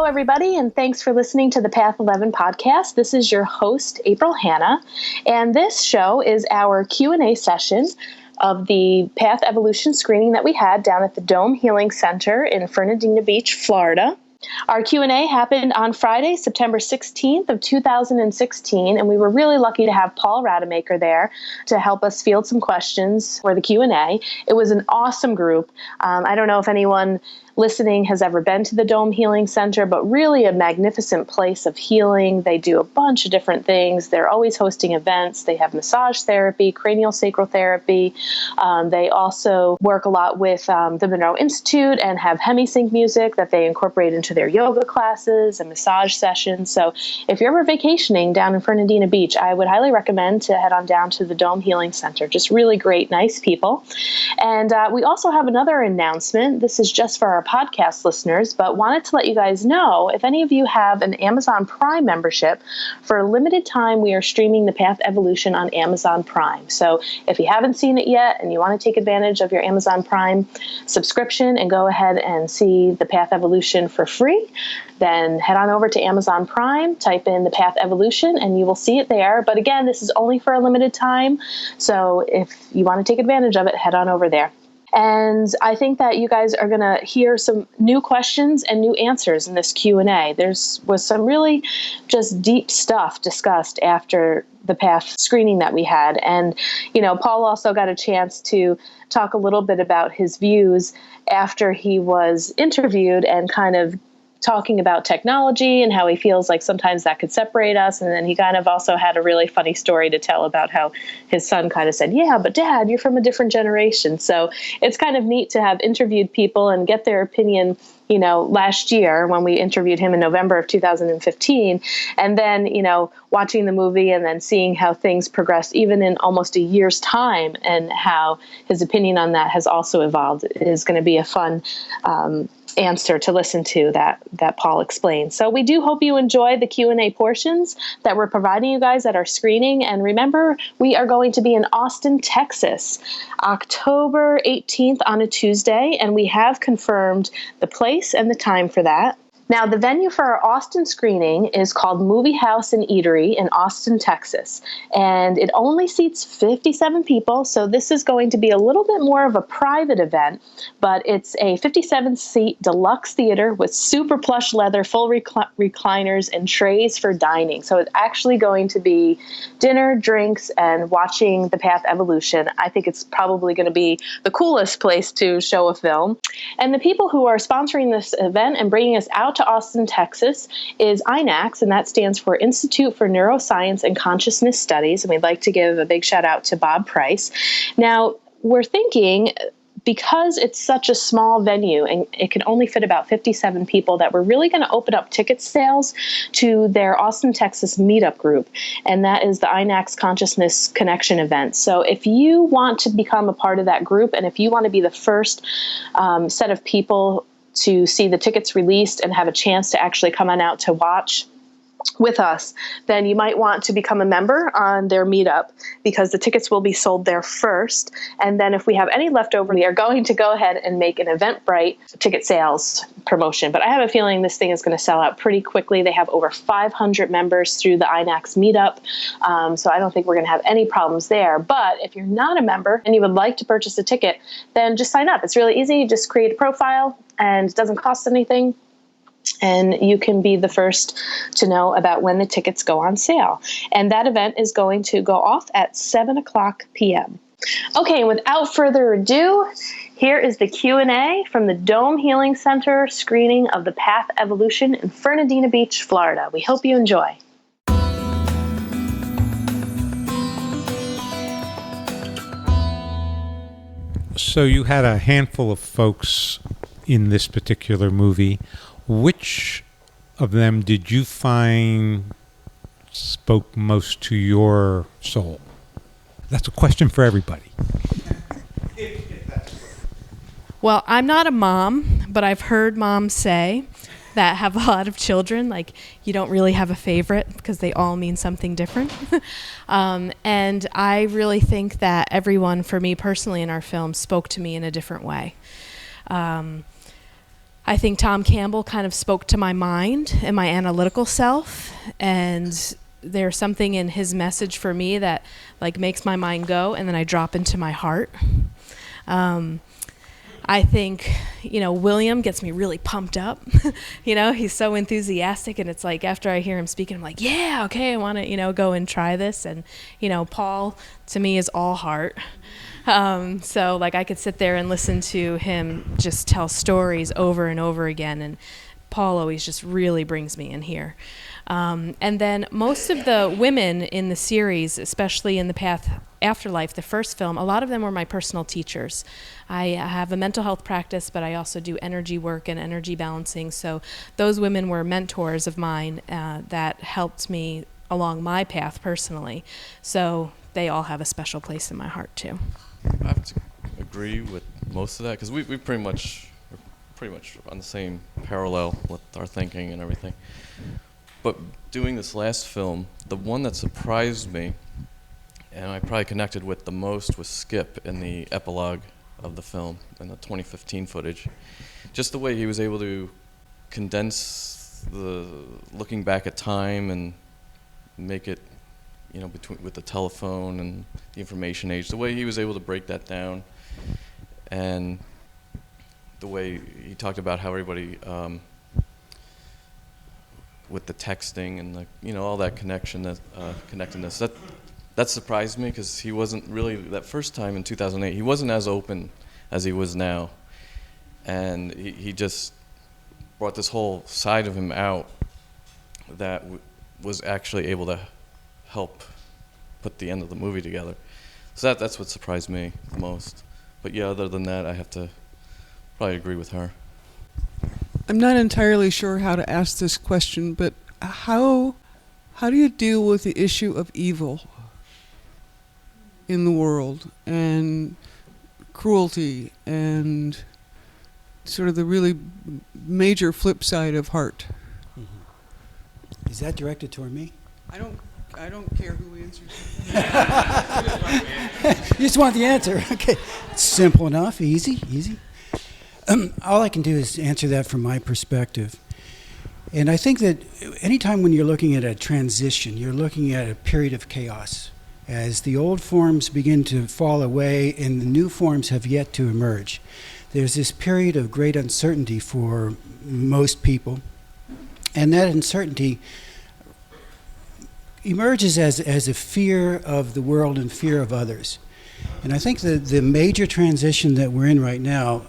everybody, and thanks for listening to the Path 11 podcast. This is your host, April Hanna, and this show is our Q&A session of the Path Evolution screening that we had down at the Dome Healing Center in Fernandina Beach, Florida. Our Q&A happened on Friday, September 16th of 2016, and we were really lucky to have Paul Rademacher there to help us field some questions for the Q&A. It was an awesome group. I don't know if anyone listening has ever been to the Dome Healing Center, but really a magnificent place of healing. They do a bunch of different things. They're always hosting events. They have massage therapy, cranial sacral therapy. They also work a lot with the Monroe Institute and have hemisync music that they incorporate into their yoga classes and massage sessions. So if you're ever vacationing down in Fernandina Beach, I would highly recommend to head on down to the Dome Healing Center. Just really great, nice people. And we also have another announcement. This is just for our podcast listeners, but wanted to let you guys know if any of you have an Amazon Prime membership, for a limited time we are streaming the Path Evolution on Amazon Prime. So if you haven't seen it yet and you want to take advantage of your Amazon Prime subscription and go ahead and see the Path Evolution for free, then head on over to Amazon Prime, type in the Path Evolution, and you will see it there. But again, this is only for a limited time, so if you want to take advantage of it, head on over there. And I think that you guys are going to hear some new questions and new answers in this Q&A. Was some really just deep stuff discussed after the Path screening that we had. And, Paul also got a chance to talk a little bit about his views after he was interviewed and kind of talking about technology and how he feels like sometimes that could separate us. And then he kind of also had a really funny story to tell about how his son kind of said, yeah, but Dad, you're from a different generation. So it's kind of neat to have interviewed people and get their opinion, last year when we interviewed him in November of 2015. And then, watching the movie and then seeing how things progressed even in almost a year's time and how his opinion on that has also evolved is going to be a fun answer to listen to that Paul explained. So we do hope you enjoy the Q&A portions that we're providing you guys at our screening. And remember, we are going to be in Austin, Texas, October 18th on a Tuesday, and we have confirmed the place and the time for that. Now, the venue for our Austin screening is called Movie House and Eatery in Austin, Texas, and it only seats 57 people, so this is going to be a little bit more of a private event, but it's a 57-seat deluxe theater with super plush leather, full recliners, and trays for dining. So it's actually going to be dinner, drinks, and watching the Path Evolution. I think it's probably going to be the coolest place to show a film. And the people who are sponsoring this event and bringing us out to Austin, Texas is INACS, and that stands for Institute for Neuroscience and Consciousness Studies. And we'd like to give a big shout out to Bob Price. Now, we're thinking, because it's such a small venue and it can only fit about 57 people, that we're really going to open up ticket sales to their Austin, Texas meetup group. And that is the INACS Consciousness Connection event. So if you want to become a part of that group, and if you want to be the first set of people to see the tickets released and have a chance to actually come on out to watch with us, then you might want to become a member on their meetup, because the tickets will be sold there first. And then if we have any left over, we are going to go ahead and make an Eventbrite ticket sales promotion. But I have a feeling this thing is going to sell out pretty quickly. They have over 500 members through the INACS meetup. So I don't think we're going to have any problems there. But if you're not a member and you would like to purchase a ticket, then just sign up. It's really easy. You just create a profile and it doesn't cost anything. And you can be the first to know about when the tickets go on sale. And that event is going to go off at 7:00 p.m. Okay, and without further ado, here is the Q&A from the Dome Healing Center screening of the Path Evolution in Fernandina Beach, Florida. We hope you enjoy. So you had a handful of folks in this particular movie. Which of them did you find spoke most to your soul? That's a question for everybody. Well, I'm not a mom, but I've heard moms say that have a lot of children, like, you don't really have a favorite because they all mean something different. And I really think that everyone, for me personally in our film, spoke to me in a different way. I think Tom Campbell kind of spoke to my mind and my analytical self, and there's something in his message for me that like makes my mind go, and then I drop into my heart. I think, William gets me really pumped up. He's so enthusiastic, and it's like after I hear him speaking, I'm like, yeah, okay, I want to, go and try this. And, Paul to me is all heart. So like I could sit there and listen to him just tell stories over and over again, and Paul always just really brings me in here. And then most of the women in the series, especially in the Path Afterlife, the first film, a lot of them were my personal teachers. I have a mental health practice, but I also do energy work and energy balancing. So those women were mentors of mine that helped me along my path personally. So they all have a special place in my heart too. I have to agree with most of that because we pretty much on the same parallel with our thinking and everything. But doing this last film, the one that surprised me, and I probably connected with the most, was Skip in the epilogue of the film, in the 2015 footage. Just the way he was able to condense the looking back at time and make it, with the telephone and the information age, the way he was able to break that down, and the way he talked about how everybody, with the texting and all that connectedness, that surprised me because he wasn't really, that first time in 2008, he wasn't as open as he was now, and he just brought this whole side of him out that was actually able to help put the end of the movie together. So that's what surprised me the most. But yeah, other than that, I have to probably agree with her. I'm not entirely sure how to ask this question, but how do you deal with the issue of evil in the world and cruelty and sort of the really major flip side of heart? Mm-hmm. Is that directed toward me? I don't care who answers. You just want the answer. Okay. Simple enough. Easy. All I can do is answer that from my perspective. And I think that anytime when you're looking at a transition, you're looking at a period of chaos. As the old forms begin to fall away and the new forms have yet to emerge, there's this period of great uncertainty for most people. And that uncertainty emerges as a fear of the world and fear of others. And I think the major transition that we're in right now,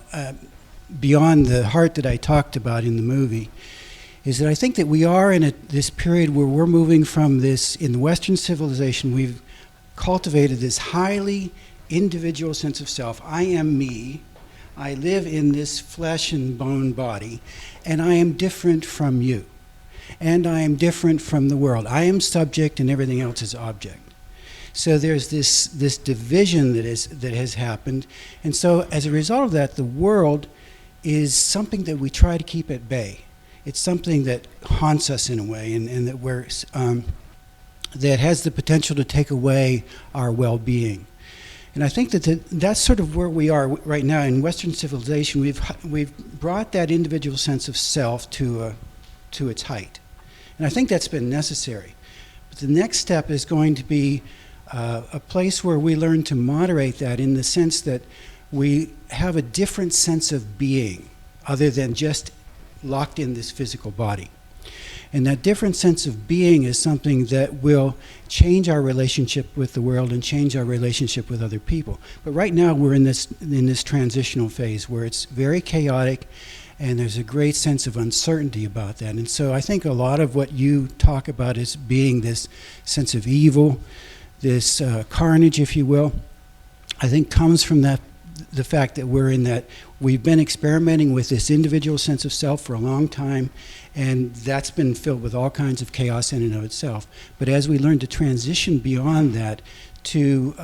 beyond the heart that I talked about in the movie, is that I think that we are in this period where we're moving from this, in the Western civilization, we've cultivated this highly individual sense of self. I am me. I live in this flesh and bone body, and I am different from you. And I am different from the world. I am subject and everything else is object. So there's this division that has happened. And so as a result of that, the world is something that we try to keep at bay. It's something that haunts us in a way, and that has the potential to take away our well-being. And I think that's sort of where we are right now in Western civilization. We've brought that individual sense of self to its height. And I think that's been necessary. But the next step is going to be a place where we learn to moderate that in the sense that we have a different sense of being other than just locked in this physical body. And that different sense of being is something that will change our relationship with the world and change our relationship with other people. But right now we're in this transitional phase where it's very chaotic and there's a great sense of uncertainty about that. And so I think a lot of what you talk about as being this sense of evil, this carnage, if you will, I think comes from the fact that we've been experimenting with this individual sense of self for a long time, and that's been filled with all kinds of chaos in and of itself. But as we learn to transition beyond that to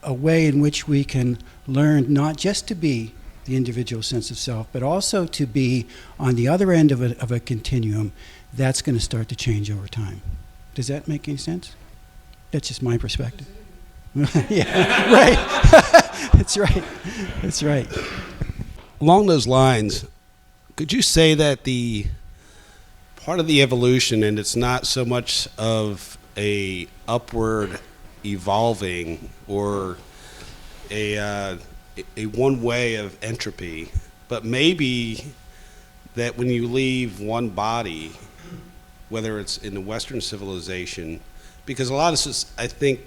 a way in which we can learn not just to be the individual sense of self, but also to be on the other end of a continuum, that's going to start to change over time. Does that make any sense? That's just my perspective. Yeah, right. That's right. That's right. Along those lines, could you say that the part of the evolution, and it's not so much of a upward evolving or a one way of entropy, but maybe that when you leave one body, whether it's in the Western civilization, because a lot of us, I think,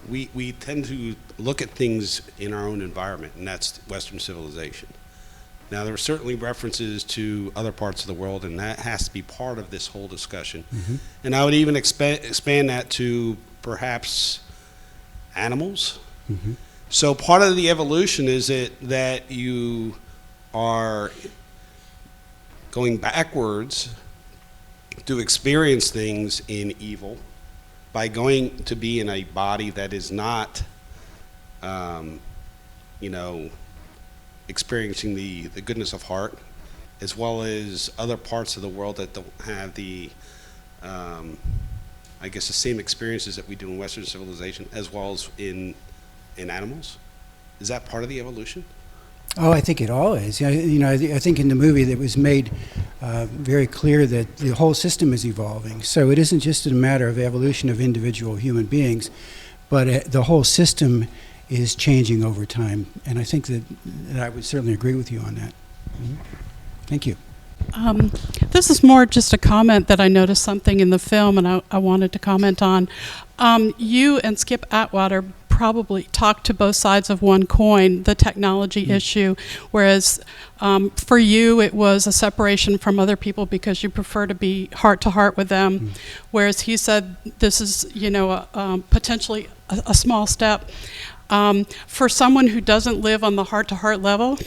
we tend to look at things in our own environment, and that's Western civilization. Now, there are certainly references to other parts of the world, and that has to be part of this whole discussion. Mm-hmm. And I would even expand that to perhaps animals. Mm-hmm. So part of the evolution is that you are going backwards to experience things in evil by going to be in a body that is not, experiencing the goodness of heart, as well as other parts of the world that don't have the the same experiences that we do in Western civilization, as well as in animals. Is that part of the evolution? Oh, I think it all is. I think in the movie that was made very clear that the whole system is evolving. So it isn't just a matter of evolution of individual human beings, but the whole system is changing over time. And I think that I would certainly agree with you on that. Mm-hmm. Thank you. This is more just a comment that I noticed something in the film and I wanted to comment on. You and Skip Atwater probably talk to both sides of one coin, the technology issue, whereas for you it was a separation from other people because you prefer to be heart to heart with them, whereas he said this is potentially a small step. For someone who doesn't live on the heart-to-heart level,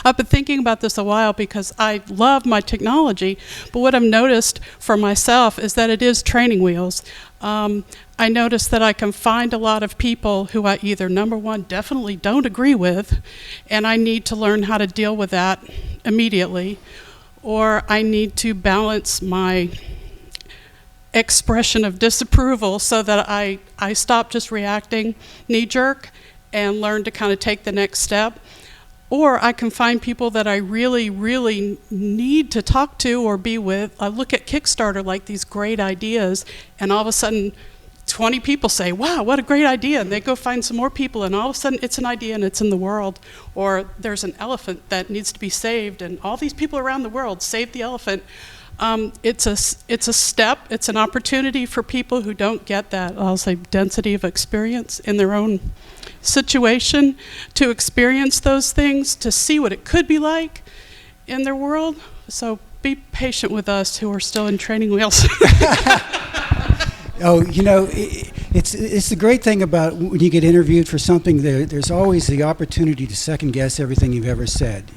I've been thinking about this a while because I love my technology, but what I've noticed for myself is that it is training wheels. I noticed that I can find a lot of people who I either, number one, definitely don't agree with, and I need to learn how to deal with that immediately, or I need to balance my expression of disapproval so that I stop just reacting knee-jerk and learn to kind of take the next step. Or I can find people that I really, really need to talk to or be with. I look at Kickstarter like these great ideas, and all of a sudden 20 people say, wow, what a great idea, and they go find some more people, and all of a sudden it's an idea and it's in the world. Or there's an elephant that needs to be saved, and all these people around the world save the elephant. It's a step, it's an opportunity for people who don't get that, I'll say, density of experience in their own situation to experience those things, to see what it could be like in their world. So be patient with us who are still in training wheels. Oh, it's the great thing about when you get interviewed for something, there's always the opportunity to second guess everything you've ever said.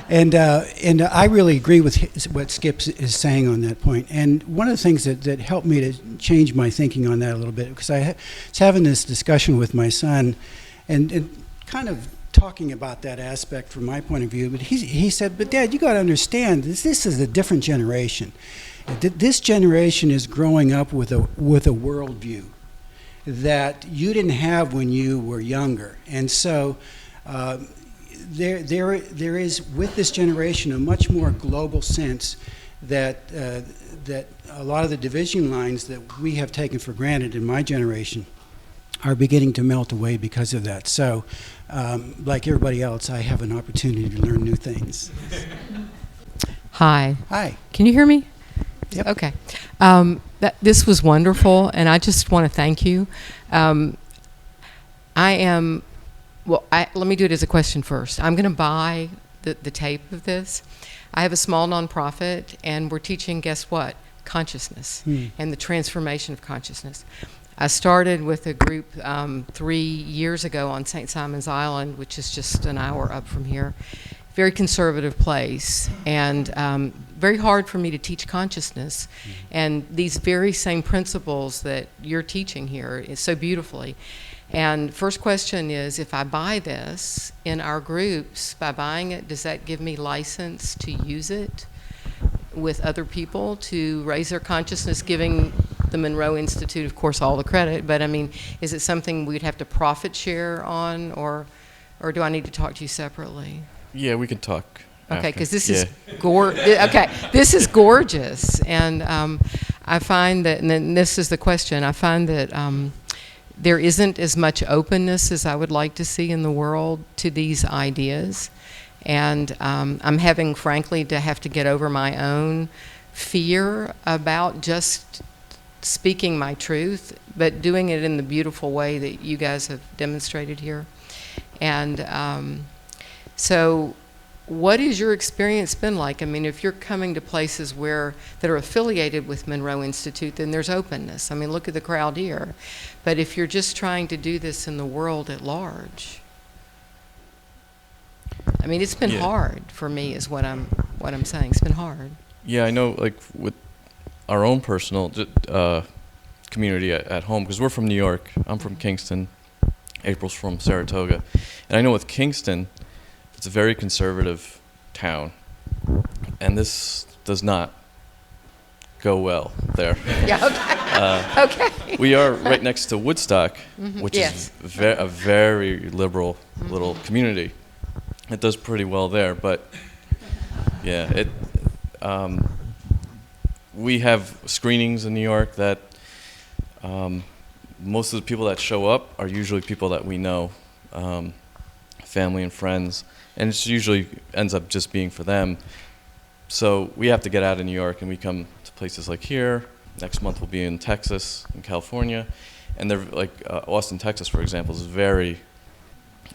And I really agree with what Skip is saying on that point. And one of the things that helped me to change my thinking on that a little bit, because I was having this discussion with my son and kind of talking about that aspect from my point of view. But he said, but Dad, you got to understand, this is a different generation. This generation is growing up with a worldview that you didn't have when you were younger. And so there is, with this generation, a much more global sense that a lot of the division lines that we have taken for granted in my generation are beginning to melt away because of that. So, like everybody else, I have an opportunity to learn new things. Hi. Hi. Can you hear me? Yep. Okay. This was wonderful, and I just want to thank you. Let me do it as a question first. I'm going to buy the tape of this. I have a small nonprofit, and we're teaching, guess what? Consciousness and the transformation of consciousness. I started with a group 3 years ago on St. Simon's Island, which is just an hour up from here. Very conservative place, and very hard for me to teach consciousness. And these very same principles that you're teaching here is so beautifully. And first question is, if I buy this in our groups, by buying it, does that give me license to use it with other people to raise their consciousness, giving the Monroe Institute, of course, all the credit? But I mean, is it something we'd have to profit share on, or do I need to talk to you separately? Yeah, we can talk. Okay, after. because this Yeah. is this is gorgeous, and I find that, and then this is the question. I find that there isn't as much openness as I would like to see in the world to these ideas, and I'm having, frankly, to have to get over my own fear about just speaking my truth, but doing it in the beautiful way that you guys have demonstrated here, and so. What has your experience been like? I mean, if you're coming to places that are affiliated with Monroe Institute, then there's openness. I mean, look at the crowd here. But if you're just trying to do this in the world at large, I mean, it's been hard for me, is what I'm saying. It's been hard. Yeah, I know, like, with our own personal community at home, because we're from New York. I'm from Kingston. April's from Saratoga. And I know with Kingston, it's a very conservative town, and this does not go well there. Yeah, okay. Okay. We are right next to Woodstock, which Yes. is a very liberal little community. It does pretty well there, but yeah, we have screenings in New York that most of the people that show up are usually people that we know, family and friends. And it usually ends up just being for them. So we have to get out of New York, and we come to places like here. Next month we'll be in Texas, in California. And they're like Austin, Texas, for example, is very,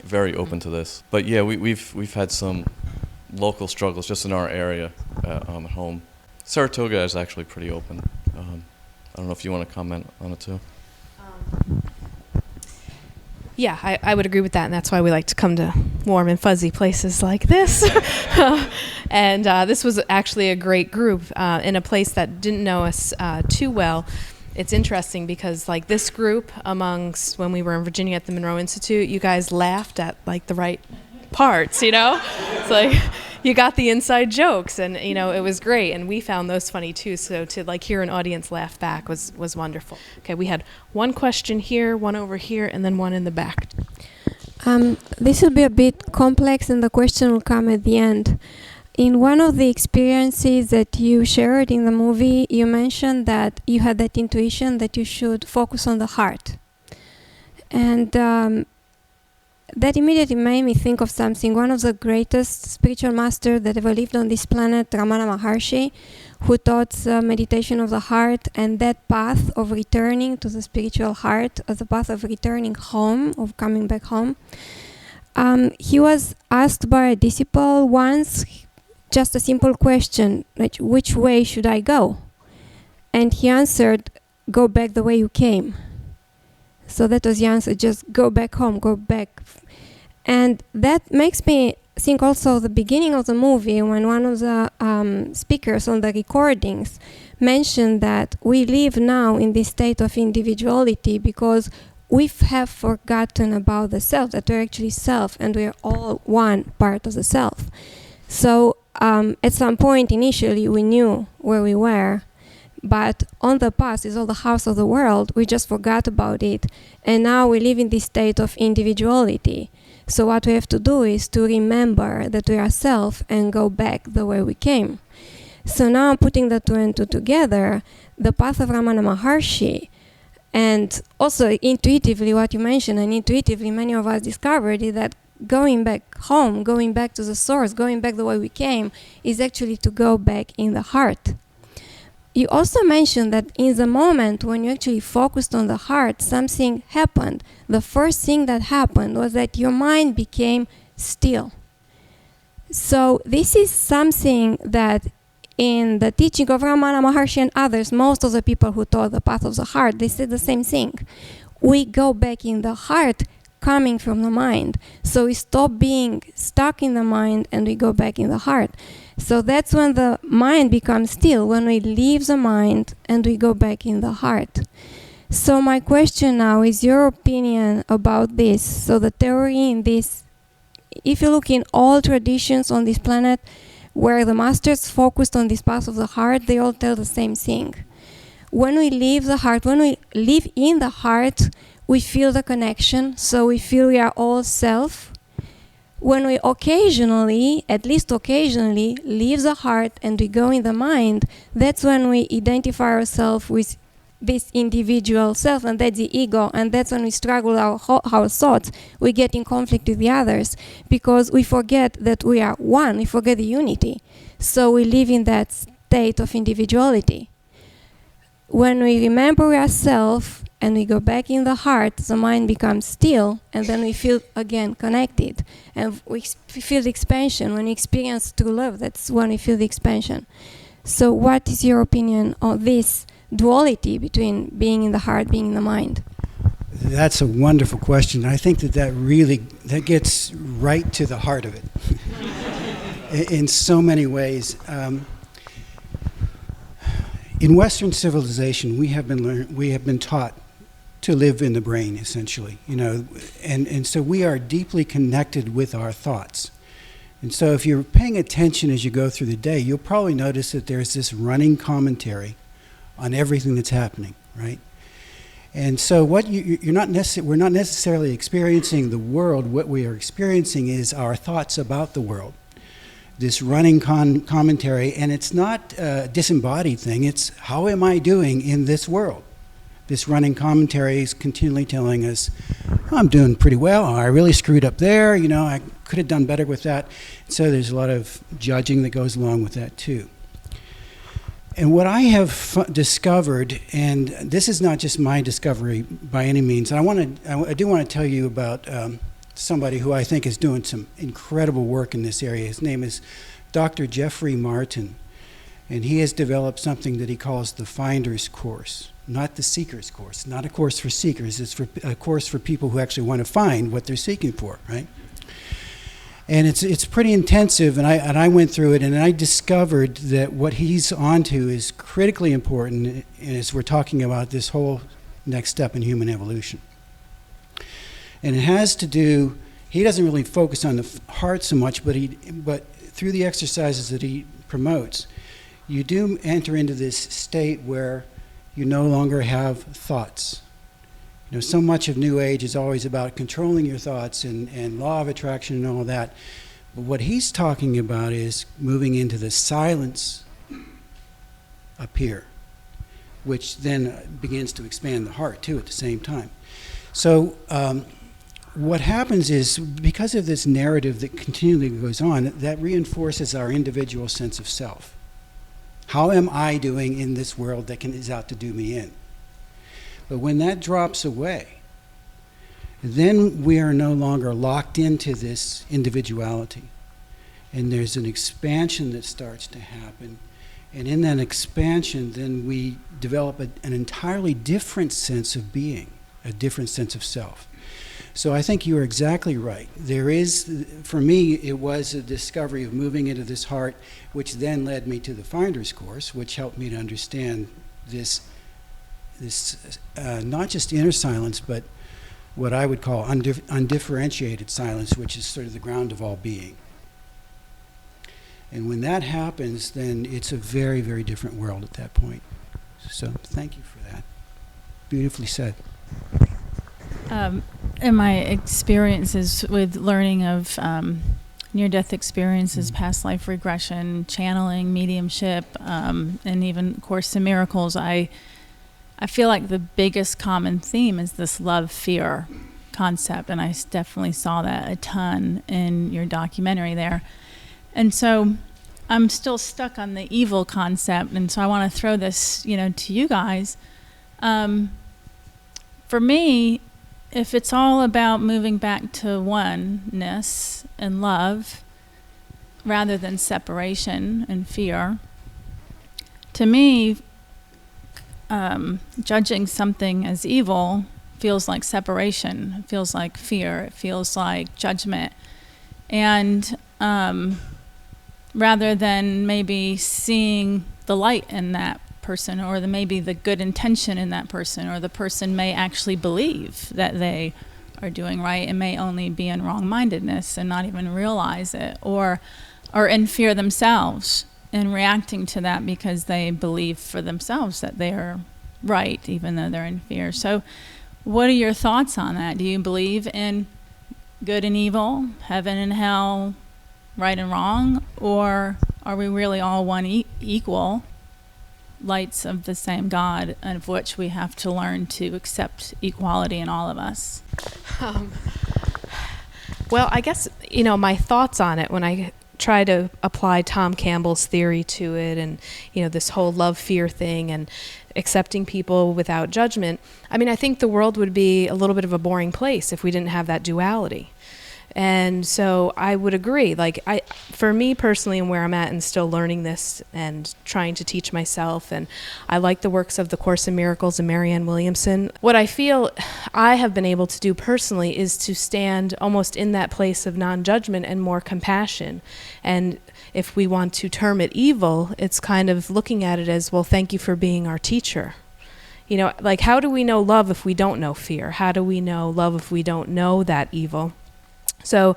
very open to this. But yeah, we've had some local struggles just in our area at home. Saratoga is actually pretty open. I don't know if you want to comment on it too. Yeah, I would agree with that, and that's why we like to come to warm and fuzzy places like this. And this was actually a great group in a place that didn't know us too well. It's interesting because, like, this group, amongst when we were in Virginia at the Monroe Institute, you guys laughed at, like, the right parts, you know? It's like you got the inside jokes, and, you know, it was great, and we found those funny too. So to, like, hear an audience laugh back was wonderful. Okay, we had one question here, one over here, and then one in the back. This will be a bit complex, and the question will come at the end. In one of the experiences that you shared in the movie, you mentioned that you had that intuition that you should focus on the heart. And that immediately made me think of something. One of the greatest spiritual masters that ever lived on this planet, Ramana Maharshi, who taught meditation of the heart, and that path of returning to the spiritual heart, as a path of returning home, of coming back home. He was asked by a disciple once just a simple question, like, which way should I go? And he answered, go back the way you came. So that was the answer, just go back home, go back. And that makes me think also the beginning of the movie, when one of the speakers on the recordings mentioned that we live now in this state of individuality because we have forgotten about the self, that we're actually self, and we're all one part of the self. So at some point initially we knew where we were, but on the past is all the house of the world, we just forgot about it, and now we live in this state of individuality. So what we have to do is to remember that we are self and go back the way we came. So now I'm putting the two and two together, the path of Ramana Maharshi, and also intuitively what you mentioned, and intuitively many of us discovered is that going back home, going back to the source, going back the way we came, is actually to go back in the heart. You also mentioned that in the moment when you actually focused on the heart, something happened. The first thing that happened was that your mind became still. So this is something that in the teaching of Ramana Maharshi and others, most of the people who taught the path of the heart, they said the same thing. We go back in the heart coming from the mind. So we stop being stuck in the mind and we go back in the heart. So that's when the mind becomes still, when we leave the mind and we go back in the heart. So my question now is your opinion about this. So the theory in this, if you look in all traditions on this planet where the masters focused on this path of the heart, they all tell the same thing. When we leave the heart, when we live in the heart, we feel the connection. So we feel we are all self. When we occasionally, at least occasionally, leave the heart and we go in the mind, that's when we identify ourselves with this individual self, and that's the ego, and that's when we struggle our thoughts. We get in conflict with the others because we forget that we are one, we forget the unity. So we live in that state of individuality. When we remember ourselves and we go back in the heart, the mind becomes still, and then we feel again connected. And we feel the expansion. When we experience true love, that's when we feel the expansion. So what is your opinion on this duality between being in the heart, being in the mind? That's a wonderful question. I think that gets right to the heart of it in so many ways. In Western civilization, we have been taught to live in the brain, essentially, and so we are deeply connected with our thoughts. And so if you're paying attention as you go through the day, you'll probably notice that there's this running commentary on everything that's happening, right? And so we're not necessarily experiencing the world. What we are experiencing is our thoughts about the world. This running commentary, and it's not a disembodied thing, it's how am I doing in this world? This running commentary is continually telling us, I'm doing pretty well, I really screwed up there, I could have done better with that. So there's a lot of judging that goes along with that too. And what I have discovered, and this is not just my discovery by any means, I do want to tell you about somebody who I think is doing some incredible work in this area. His name is Dr. Jeffrey Martin, and he has developed something that he calls the Finder's Course, not the Seeker's Course, not a course for seekers. It's a course for people who actually want to find what they're seeking for, right? And it's pretty intensive, and I went through it, and I discovered that what he's onto is critically important as we're talking about this whole next step in human evolution. And it has to do, he doesn't really focus on the heart so much, but through the exercises that he promotes, you do enter into this state where you no longer have thoughts. So much of New Age is always about controlling your thoughts and law of attraction and all that. But what he's talking about is moving into the silence up here, which then begins to expand the heart too at the same time. So what happens is, because of this narrative that continually goes on, that reinforces our individual sense of self. How am I doing in this world that is out to do me in? But when that drops away, then we are no longer locked into this individuality. And there's an expansion that starts to happen. And in that expansion, then we develop an entirely different sense of being, a different sense of self. So I think you are exactly right. There is, for me, it was a discovery of moving into this heart, which then led me to the Finder's Course, which helped me to understand this not just inner silence, but what I would call undifferentiated silence, which is sort of the ground of all being. And when that happens, then it's a very, very different world at that point. So thank you for that. Beautifully said. In my experiences with learning of near-death experiences, past life regression, channeling, mediumship, and even Course in Miracles, I feel like the biggest common theme is this love-fear concept, and I definitely saw that a ton in your documentary there. And so I'm still stuck on the evil concept, and so I want to throw this, to you guys. For me, if it's all about moving back to oneness and love rather than separation and fear, to me, judging something as evil feels like separation, it feels like fear, it feels like judgment. And rather than maybe seeing the light in that person, or maybe the good intention in that person, or the person may actually believe that they are doing right and may only be in wrong-mindedness and not even realize it, or in fear themselves and reacting to that because they believe for themselves that they are right, even though they're in fear. So what are your thoughts on that? Do you believe in good and evil, heaven and hell, right and wrong, or are we really all one equal lights of the same God, of which we have to learn to accept equality in all of us? Well, I guess, my thoughts on it when I try to apply Tom Campbell's theory to it, and, this whole love-fear thing and accepting people without judgment. I think the world would be a little bit of a boring place if we didn't have that duality. And so I would agree. For me personally, and where I'm at and still learning this and trying to teach myself, and I like the works of the Course in Miracles and Marianne Williamson. What I feel I have been able to do personally is to stand almost in that place of non-judgment and more compassion. And if we want to term it evil, it's kind of looking at it as, well, thank you for being our teacher. How do we know love if we don't know fear? How do we know love if we don't know that evil? So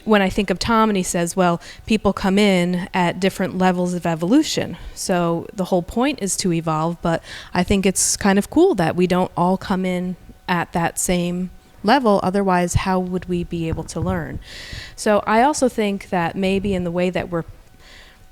when I think of Tom and he says, well, people come in at different levels of evolution. So the whole point is to evolve, but I think it's kind of cool that we don't all come in at that same level. Otherwise, how would we be able to learn? So I also think that maybe in the way that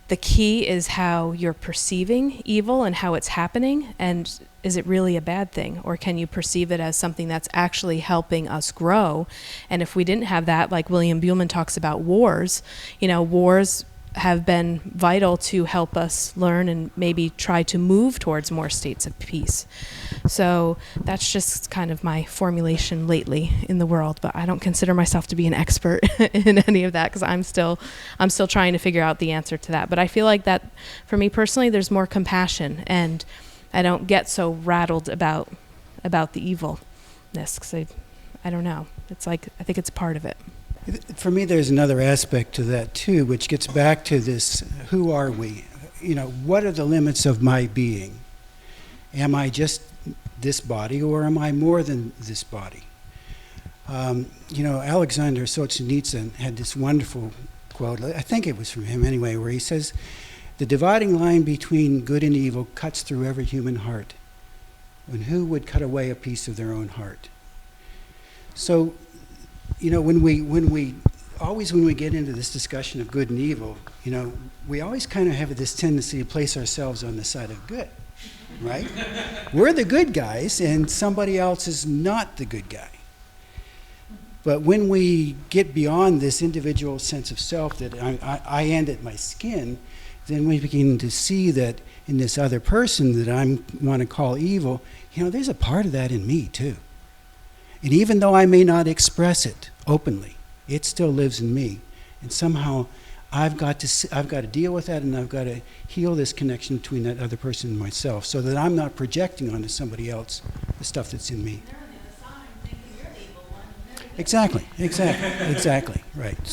the key is how you're perceiving evil and how it's happening, and is it really a bad thing, or can you perceive it as something that's actually helping us grow? And if we didn't have that, like William Buhlman talks about wars, wars have been vital to help us learn and maybe try to move towards more states of peace. So that's just kind of my formulation lately in the world, but I don't consider myself to be an expert in any of that because I'm still trying to figure out the answer to that. But I feel like that for me personally, there's more compassion, and I don't get so rattled about the evilness because I don't know. It's like, I think it's part of it. For me, there's another aspect to that, too, which gets back to this, who are we? What are the limits of my being? Am I just this body, or am I more than this body? Alexander Solzhenitsyn had this wonderful quote, I think it was from him anyway, where he says, "The dividing line between good and evil cuts through every human heart. And who would cut away a piece of their own heart?" So, when we get into this discussion of good and evil, we always kind of have this tendency to place ourselves on the side of good, right? We're the good guys, and somebody else is not the good guy. But when we get beyond this individual sense of self that I end at my skin, then we begin to see that in this other person that I want to call evil, there's a part of that in me too. And even though I may not express it openly, it still lives in me. And somehow I've got to deal with that, and I've got to heal this connection between that other person and myself, so that I'm not projecting onto somebody else the stuff that's in me. Exactly. Right.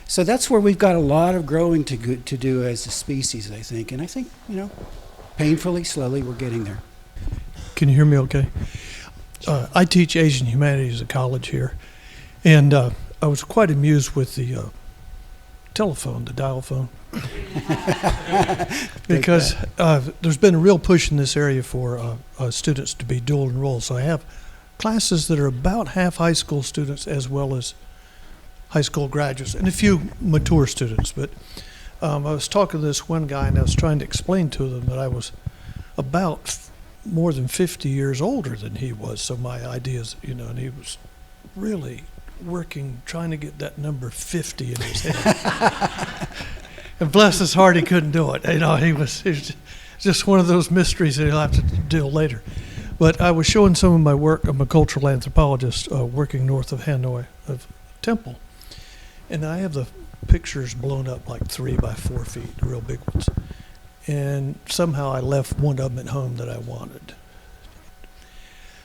So that's where we've got a lot of growing to do as a species, I think. And I think, painfully, slowly, we're getting there. Can you hear me okay? I teach Asian Humanities at college here, and I was quite amused with the telephone, the dial phone, because there's been a real push in this area for students to be dual enrolled. So I have classes that are about half high school students as well as high school graduates, and a few mature students. But I was talking to this one guy, and I was trying to explain to them that I was about more than 50 years older than he was. So my ideas, and he was really working, trying to get that number 50 in his head. And bless his heart, he couldn't do it. He was just one of those mysteries that he'll have to deal later. But I was showing some of my work. I'm a cultural anthropologist working north of Hanoi, of Temple. And I have the pictures blown up like 3 by 4 feet, the real big ones. And somehow I left one of them at home that I wanted.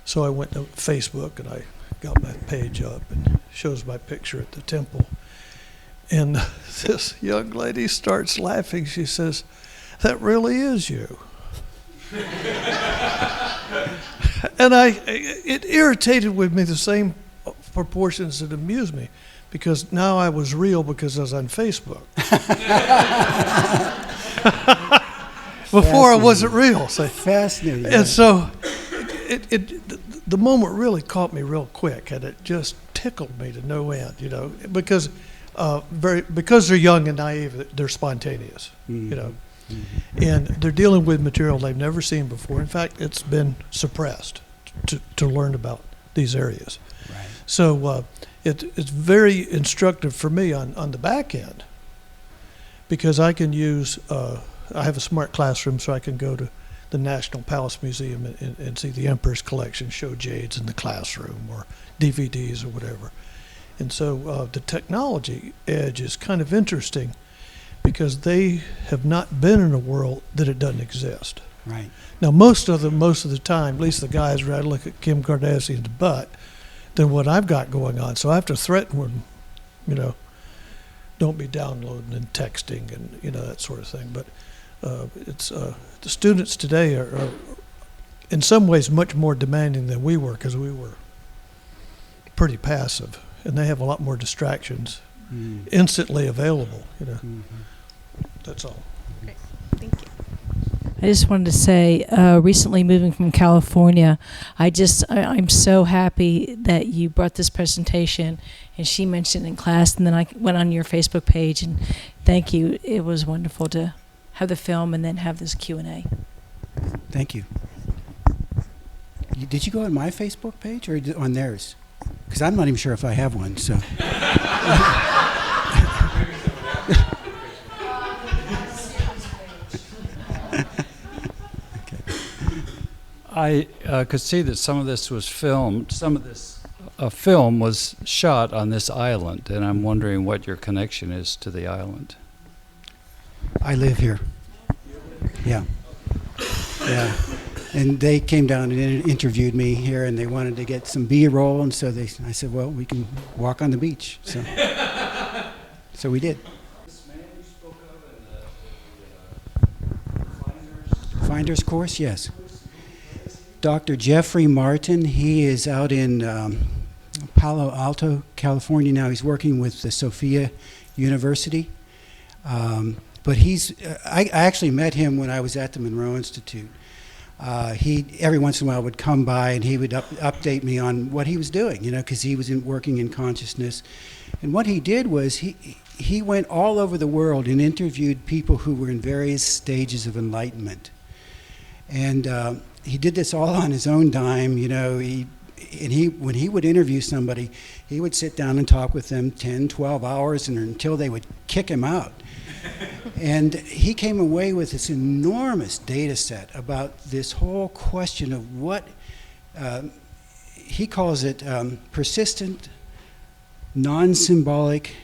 So I went to Facebook and I got my page up, and it shows my picture at the temple. And this young lady starts laughing. She says, "That really is you." And it irritated with me the same proportions that amused me, because now I was real because I was on Facebook. Before I wasn't real. So. Fascinating. And so the moment really caught me real quick, and it just tickled me to no end, because because they're young and naive, they're spontaneous, and they're dealing with material they've never seen before. In fact, it's been suppressed to learn about these areas. Right. So it's very instructive for me on the back end, because I can use, I have a smart classroom, so I can go to the National Palace Museum and see the Emperor's collection, show jades in the classroom or DVDs or whatever. And so the technology edge is kind of interesting, because they have not been in a world that it doesn't exist. Right. Now, most of the time, at least the guys rather look at Kim Kardashian's butt than what I've got going on. So I have to threaten them, don't be downloading and texting and, that sort of thing. But it's the students today are in some ways much more demanding than we were, because we were pretty passive, and they have a lot more distractions instantly available. That's all. Great. Thank you. I just wanted to say, recently moving from California, I'm so happy that you brought this presentation, and she mentioned it in class, and then I went on your Facebook page, and thank you. It was wonderful to have the film and then have this Q&A. Thank you. Did you go on my Facebook page or on theirs? Because I'm not even sure if I have one, so. I could see that some of this was filmed. Some of this film was shot on this island, and I'm wondering what your connection is to the island. I live here. Yeah. Yeah. And they came down and interviewed me here, and they wanted to get some B-roll, and so I said, well, we can walk on the beach. So, so we did. This man you spoke of in the Finder's course, yes. Dr. Jeffrey Martin, he is out in Palo Alto, California now. He's working with the Sophia University. But I actually met him when I was at the Monroe Institute. He every once in a while would come by, and he would update me on what he was doing, because he was working in consciousness. And what he did was he went all over the world and interviewed people who were in various stages of enlightenment. And he did this all on his own dime, when he would interview somebody, he would sit down and talk with them 10, 12 hours until they would kick him out. And he came away with this enormous data set about this whole question of what he calls it persistent, non-symbolic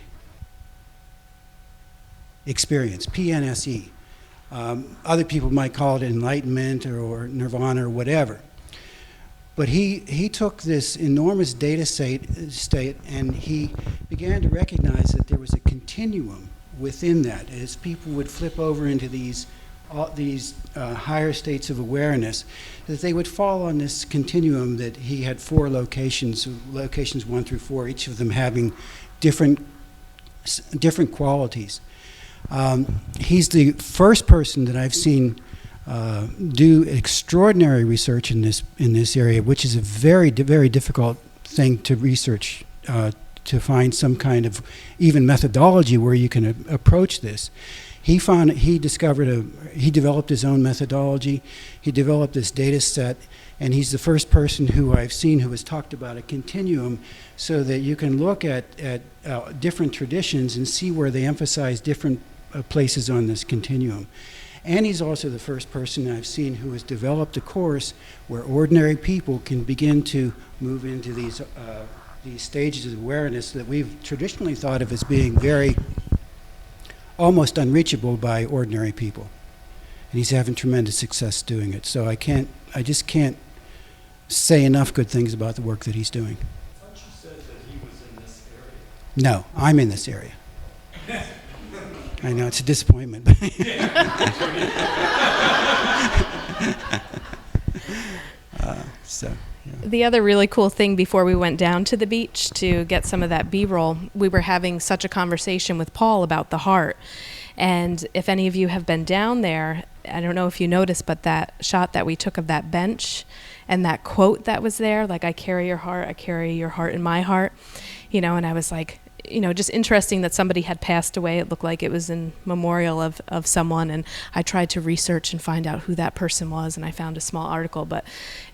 experience, PNSE. Other people might call it enlightenment or nirvana or whatever. But he took this enormous data state and he began to recognize that there was a continuum within that. As people would flip over into these higher states of awareness, that they would fall on this continuum that he had 4 locations 1 through 4, each of them having different qualities. He's the first person that I've seen do extraordinary research in this area, which is a very, very difficult thing to research, to find some kind of even methodology where you can approach this. He developed his own methodology. He developed this data set, and he's the first person who I've seen who has talked about a continuum, so that you can look at different traditions and see where they emphasize different places on this continuum. And he's also the first person I've seen who has developed a course where ordinary people can begin to move into these stages of awareness that we've traditionally thought of as being very almost unreachable by ordinary people. And he's having tremendous success doing it. So I just can't say enough good things about the work that he's doing. I thought you said that he was in this area. No, I'm in this area. I know, it's a disappointment. The other really cool thing before we went down to the beach to get some of that B-roll, we were having such a conversation with Paul about the heart. And if any of you have been down there, I don't know if you noticed, but that shot that we took of that bench and that quote that was there, like, I carry your heart in my heart, you know, and I was like, you know, just interesting that somebody had passed away. It looked like it was in memorial of someone, and I tried to research and find out who that person was, and I found a small article, but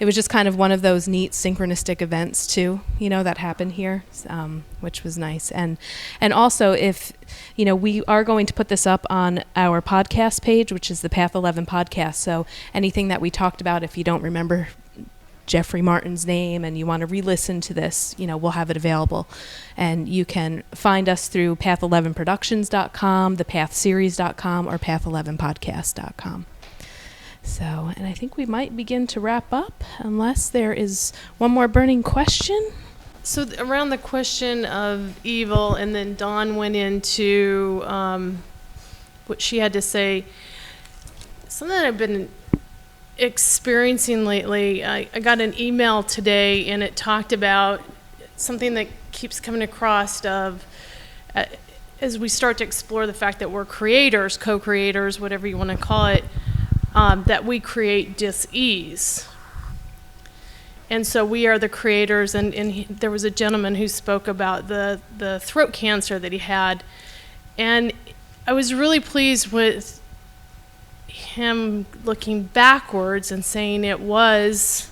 it was just kind of one of those neat synchronistic events too, you know, that happened here, which was nice. And also, if, you know, we are going to put this up on our podcast page, which is the Path 11 podcast, so anything that we talked about, if you don't remember Jeffrey Martin's name and you want to re-listen to this, you know, we'll have it available. And you can find us through path11productions.com, thepathseries.com, or path11podcast.com. So, and I think we might begin to wrap up unless there is one more burning question. So around the question of evil, and then Dawn went into what she had to say, something that I've been experiencing lately. I got an email today, and it talked about something that keeps coming across of as we start to explore the fact that we're creators, co-creators, whatever you want to call it, that we create dis-ease. And so we are the creators, and there was a gentleman who spoke about the throat cancer that he had, and I was really pleased with him looking backwards and saying it was,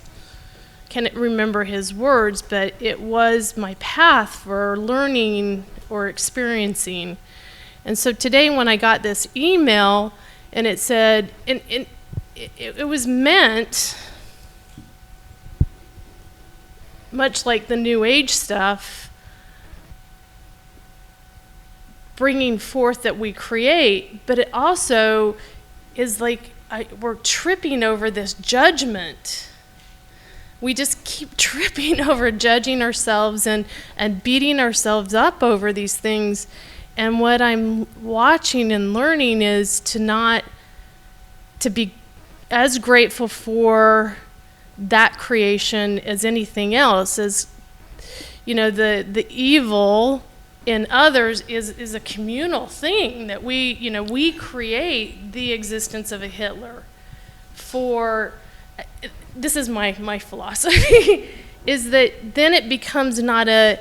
can't remember his words, but it was my path for learning or experiencing. And so today when I got this email, and it said, and it was meant, much like the New Age stuff, bringing forth that we create, but it also is like we're tripping over this judgment. We just keep tripping over judging ourselves and beating ourselves up over these things. And what I'm watching and learning is to be as grateful for that creation as anything else. As you know, the evil in others is a communal thing that we create the existence of a Hitler. This is my philosophy, is that then it becomes not a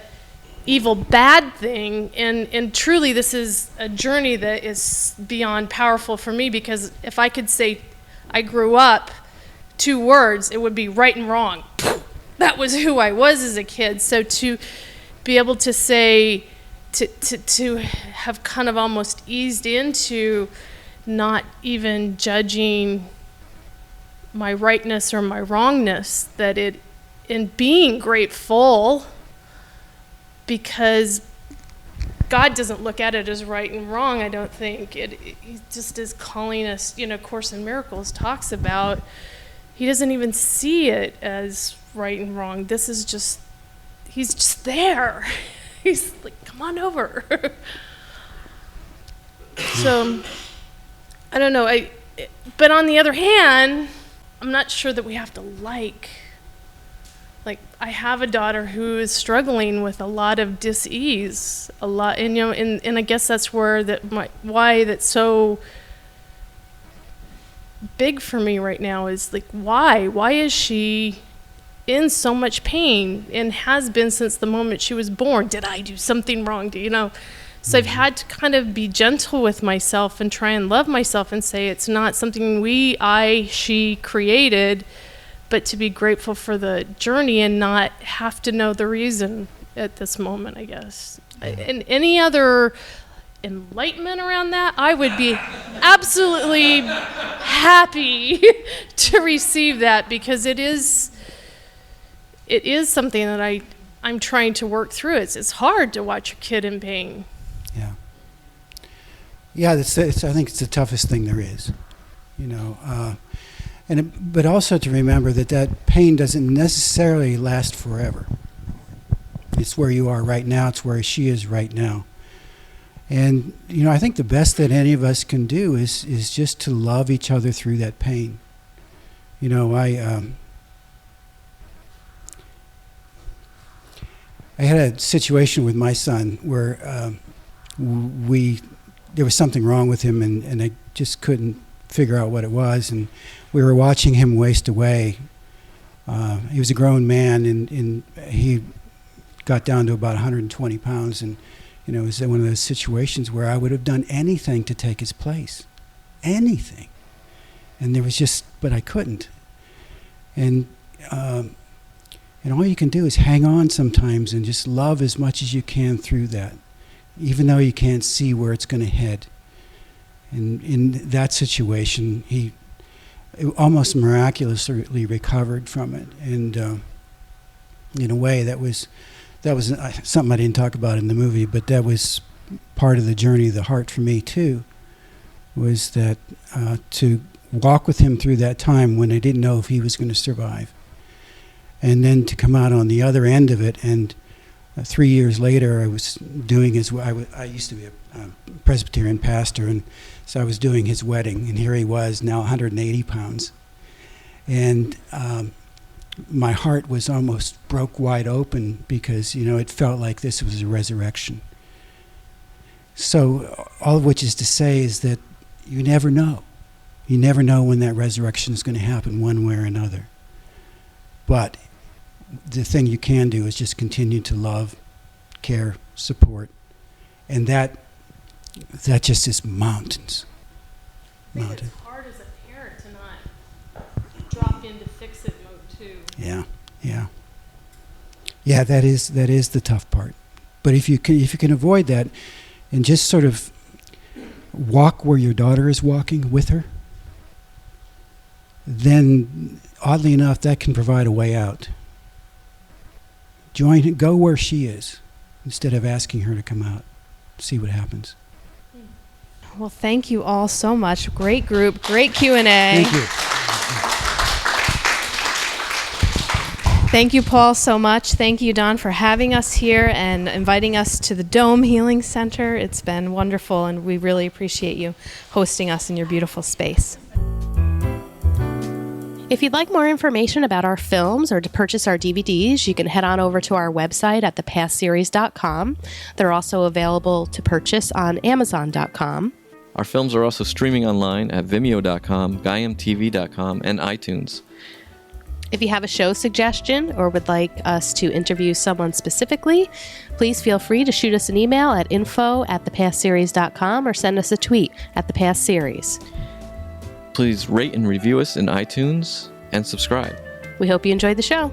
evil bad thing, and truly this is a journey that is beyond powerful for me, because if I could say I grew up 2 words, it would be right and wrong. That was who I was as a kid. So to be able to say, to have kind of almost eased into not even judging my rightness or my wrongness, that it, in being grateful, because God doesn't look at it as right and wrong, I don't think. He just is calling us, Course in Miracles talks about, he doesn't even see it as right and wrong. This is just, he's just there. He's like, come on over. So, I don't know. But on the other hand, I'm not sure that we have to like, I have a daughter who is struggling with a lot of dis-ease, a lot, and and I guess that's where why that's so big for me right now is why is she in so much pain, and has been since the moment she was born? Did I do something wrong? So I've had to kind of be gentle with myself and try and love myself and say it's not something she created, but to be grateful for the journey and not have to know the reason at this moment, I guess. And any other enlightenment around that, I would be absolutely happy to receive that, because it is something that I'm trying to work through. It's hard to watch your kid in pain. Yeah, I think it's the toughest thing there is, but also to remember that pain doesn't necessarily last forever. It's where you are right now. It's where she is right now. And, I think the best that any of us can do is just to love each other through that pain. I had a situation with my son where there was something wrong with him, and I just couldn't figure out what it was. And we were watching him waste away. He was a grown man, and he got down to about 120 pounds. And, you know, it was one of those situations where I would have done anything to take his place. Anything. And there was just, but I couldn't. And all you can do is hang on sometimes and just love as much as you can through that, even though you can't see where it's going to head. And in that situation, he almost miraculously recovered from it. And in a way, that was something I didn't talk about in the movie, but that was part of the journey of the heart for me too, was that to walk with him through that time when I didn't know if he was going to survive. And then to come out on the other end of it, and 3 years later, I was doing I used to be a Presbyterian pastor, and so I was doing his wedding, and here he was, now 180 pounds. And my heart was almost broke wide open because, you know, it felt like this was a resurrection. So all of which is to say is that you never know. You never know when that resurrection is going to happen one way or another. But the thing you can do is just continue to love, care, support. And that just is mountains. It's hard as a parent to not drop into fix-it mode too. Yeah, that is the tough part. But if you can avoid that and just sort of walk where your daughter is walking with her, then oddly enough, that can provide a way out. Go where she is instead of asking her to come out. See what happens. Well, thank you all so much. Great group, great Q&A. Thank you. Thank you, Paul, so much. Thank you, Don, for having us here and inviting us to the Dome Healing Center. It's been wonderful, and we really appreciate you hosting us in your beautiful space. If you'd like more information about our films or to purchase our DVDs, you can head on over to our website at thepathseries.com. They're also available to purchase on amazon.com. Our films are also streaming online at vimeo.com, gaiamtv.com, and iTunes. If you have a show suggestion or would like us to interview someone specifically, please feel free to shoot us an email at info@thepathseries.com or send us a tweet at thepathseries. Please rate and review us in iTunes and subscribe. We hope you enjoyed the show.